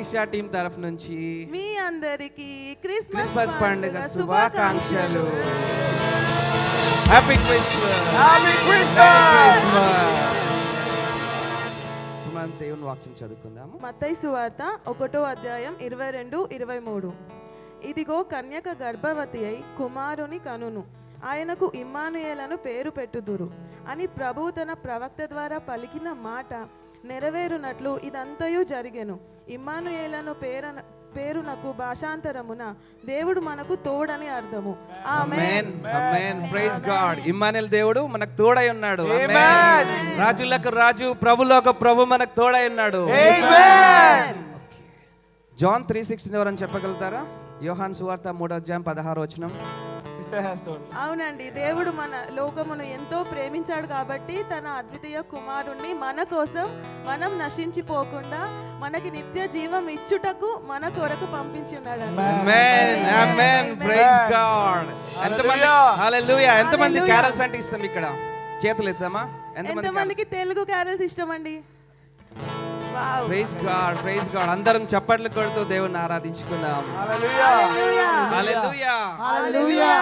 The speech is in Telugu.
ఏషియా టీం తరఫు నుంచి మీ అందరికి క్రిస్మస్ పండుగ శుభాకాంక్షలు. Happy Christmas. మనం దేవుని వాక్యం చదువుకుందాము. మత్తయి సువార్త 1వ అధ్యాయం 22-23. ఇదిగో కన్యక గర్భవతి అయి కుమారుని కనును, ఆయనకు ఇమ్మానుయేలను పేరు పెట్టుదురు అని ప్రభువు తన ప్రవక్త ద్వారా పలికిన మాట నెరవేరునట్లు ఇదంతయు జరిగెను. ఇమ్మానుయేలను పేరునకు భాషాంతరమున దేవుడు మనకు తోడని అర్థము. ఆమేన్. ఆమేన్. Praise God. ఇమ్మానుయేల్ దేవుడు మనకు తోడై ఉన్నాడు. రాజులకు రాజు, ప్రభులకు ప్రభు మనకు తోడై ఉన్నాడు. జాన్ 3:16 ఎవరని చెప్పగలుగుతారా? యోహాను సువార్త 3వ అధ్యాయం 16వ వచనం. అవునండి, దేవుడు మన లోకమును ఎంతో ప్రేమించాడు కాబట్టి తన అద్వితీయ కుమారుణ్ణి మన కోసం, మనం నశించిపోకుండా మనకి నిత్య జీవం ఇచ్చుటకు మన కొరకు పంపించి ఉన్నాడు. ఆమేన్. ఆమేన్. Praise God. ఎంతమంది క్యారల్స్ అంటే ఇష్టం? ఇక్కడ చేతులు ఎత్తామా? ఎంతమందికి తెలుగు క్యారల్స్ ఇష్టం అండి? Praise God. Praise God. అందరం చప్పట్లు కొడుతూ దేవుని ఆరాధించుకుందాం. హల్లెలూయా. హల్లెలూయా. హల్లెలూయా.